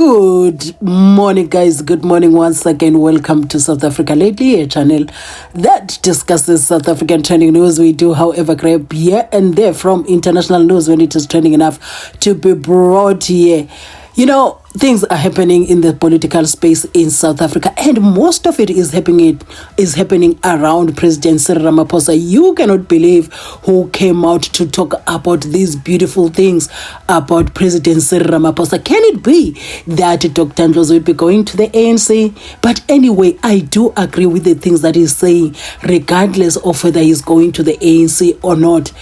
Good morning, guys. Good morning once again. Welcome to South Africa Lately, a channel that discusses South African trending news. We do, however, grab here and there from international news when it is trending enough to be brought here. You know, things are happening in the political space in South Africa, and most of it is happening around President Cyril Ramaphosa. You cannot believe who came out to talk about these beautiful things about President Cyril Ramaphosa. Can it be that Dr. Ndlozi will be going to the ANC? But anyway, I do agree with the things that he's saying, regardless of whether he's going to the ANC or not.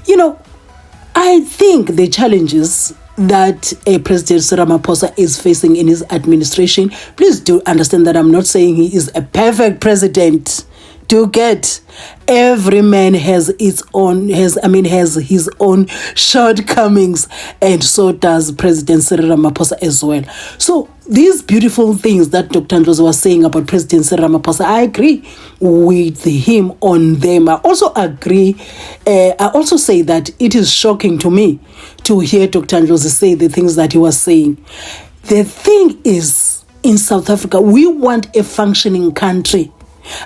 You know, I think the challenges that President Cyril Ramaphosa is facing in his administration, please do understand that I'm not saying he is a perfect president. Do get, every man has his own shortcomings, and so does President Cyril Ramaphosa as well. So these beautiful things that Dr. Ndlozi was saying about President Cyril Ramaphosa, I agree with him on them. I also agree, I also say that it is shocking to me to hear Dr. Ndlozi say the things that he was saying. The thing is, in South Africa, we want a functioning country.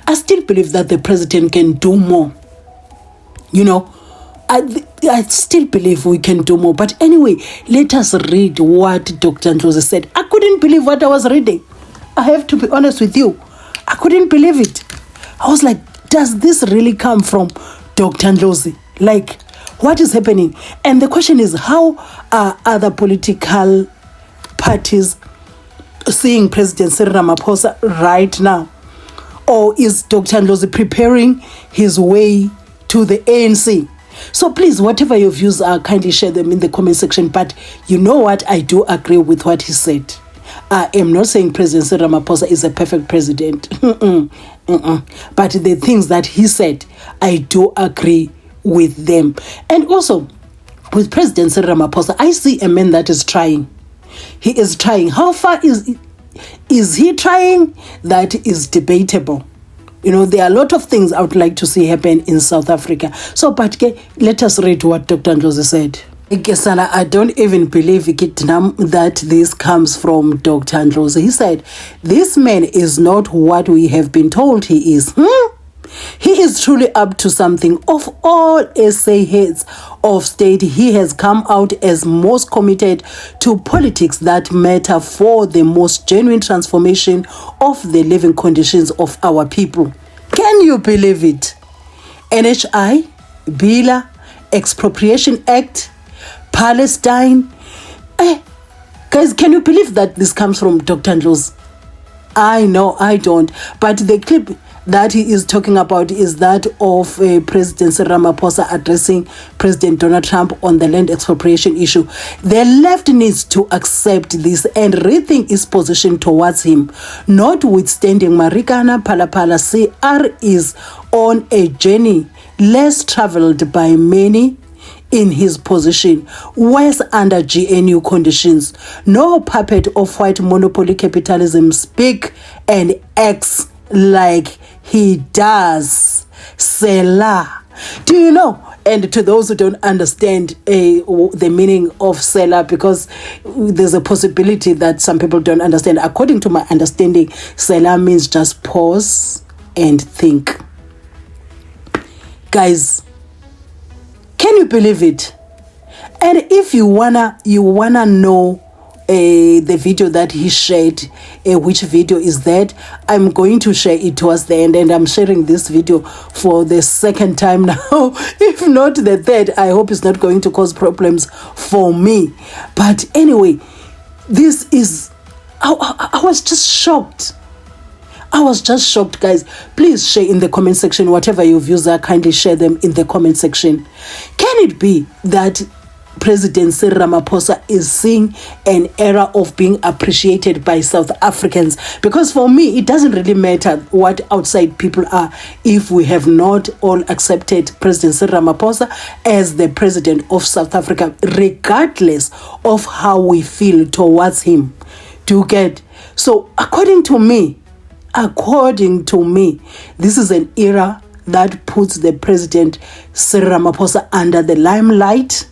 I still believe that the president can do more. You know, I still believe we can do more. But anyway, let us read what Dr. Ndlozi said. I couldn't believe what I was reading. I have to be honest with you. I couldn't believe it. I was like, does this really come from Dr. Ndlozi? Like, what is happening? And the question is, how are other political parties seeing President Cyril Ramaphosa right now? Or is Dr. Ndlozi preparing his way to the ANC? So please, whatever your views are, kindly share them in the comment section. But you know what? I do agree with what he said. I am not saying President Cyril Ramaphosa is a perfect president. But the things that he said, I do agree with them. And also, with President Cyril Ramaphosa, I see a man that is trying. He is trying. How far is he trying? That is debatable. You know, there are a lot of things I would like to see happen in South Africa. So, but let us read what Dr. Ndlozi said. I don't even believe that this comes from Dr. Ndlozi. He said, this man is not what we have been told he is. He is truly up to something. Of all SA heads of state, he has come out as most committed to politics that matter for the most genuine transformation of the living conditions of our people. Can you believe it? NHI, BELA, Expropriation Act, Palestine. Guys, can you believe that this comes from Dr. Ndlozi? I know, I don't. But the clip that he is talking about is that of President Cyril Ramaphosa addressing President Donald Trump on the land expropriation issue. The left needs to accept this and rethink its position towards him. Notwithstanding, Marikana Palapala CR is on a journey less traveled by many in his position, worse under GNU conditions. No puppet of white monopoly capitalism speak and acts like he does. Selah. Do you know? And to those who don't understand the meaning of Selah, because there's a possibility that some people don't understand. According to my understanding, Selah means just pause and think. Guys, can you believe it? And if you wanna know the video that he shared, which video is that, I'm going to share it towards the end, and I'm sharing this video for the second time now. If not the third, I hope it's not going to cause problems for me. But anyway, this is, I was just shocked. I was just shocked, guys. Please share in the comment section whatever your views are. Kindly share them in the comment section. Can it be that President Cyril Ramaphosa is seeing an era of being appreciated by South Africans? Because for me, it doesn't really matter what outside people are if we have not all accepted President Cyril Ramaphosa as the president of South Africa, regardless of how we feel towards him. Do you get? So according to me, this is an era that puts the President Cyril Ramaphosa under the limelight.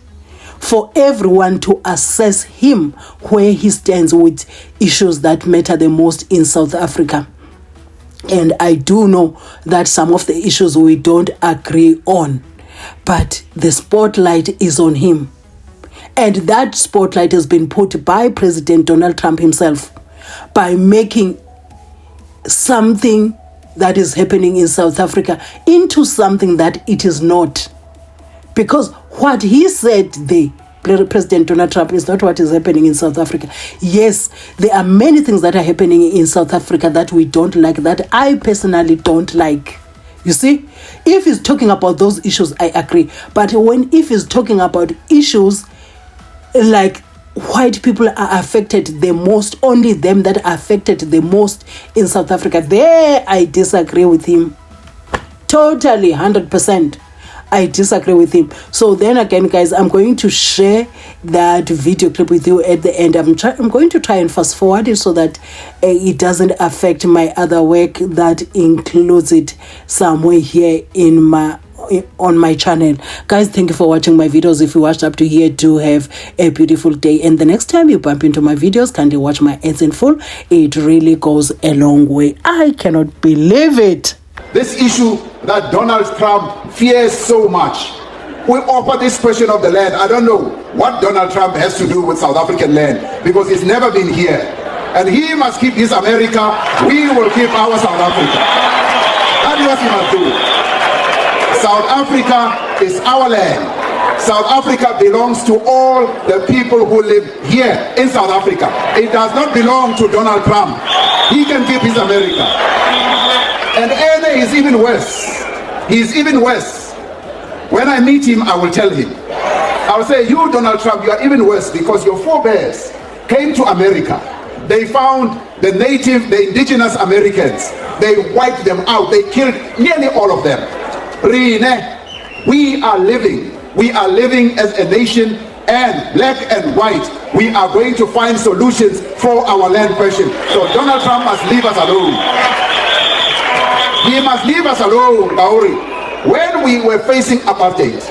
for everyone to assess him where he stands with issues that matter the most in South Africa. And I do know that some of the issues we don't agree on, but the spotlight is on him. And that spotlight has been put by President Donald Trump himself by making something that is happening in South Africa into something that it is not. Because what he said there, President Donald Trump, is not what is happening in South Africa. Yes, there are many things that are happening in South Africa that we don't like, that I personally don't like. You see, if he's talking about those issues, I agree. But if he's talking about issues like white people are affected the most, only them that are affected the most in South Africa, there I disagree with him. Totally, 100%. I disagree with him. So then again, guys, I'm going to share that video clip with you at the end. I'm going to try and fast forward it so that it doesn't affect my other work that includes it somewhere here on my channel. Guys, thank you for watching my videos. If you watched up to here, do have a beautiful day. And the next time you bump into my videos, kindly watch my ads in full. It really goes a long way. I cannot believe it. This issue that Donald Trump fears so much. We offer this question of the land. I don't know what Donald Trump has to do with South African land, because he's never been here. And he must keep his America. We will keep our South Africa. That is what he must do. South Africa is our land. South Africa belongs to all the people who live here in South Africa. It does not belong to Donald Trump. He can keep his America. And Ene is even worse. He is even worse. When I meet him, I will tell him. I will say, you, Donald Trump, you are even worse, because your forebears came to America. They found the indigenous Americans. They wiped them out. They killed nearly all of them. Rine, we are living as a nation, and black and white, we are going to find solutions for our land question. So Donald Trump must leave us alone. He must leave us alone, Kauri. When we were facing apartheid,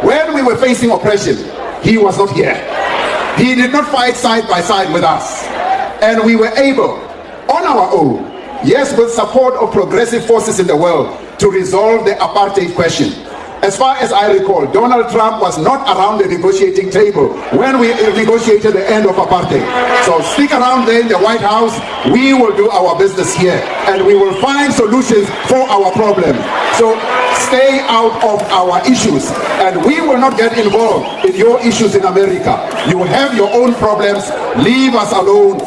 when we were facing oppression, he was not here. He did not fight side by side with us. And we were able, on our own, yes, with support of progressive forces in the world, to resolve the apartheid question. As far as I recall, Donald Trump was not around the negotiating table when we negotiated the end of apartheid. So stick around there in the White House. We will do our business here, and we will find solutions for our problem. So stay out of our issues, and we will not get involved in your issues in America. You have your own problems. Leave us alone.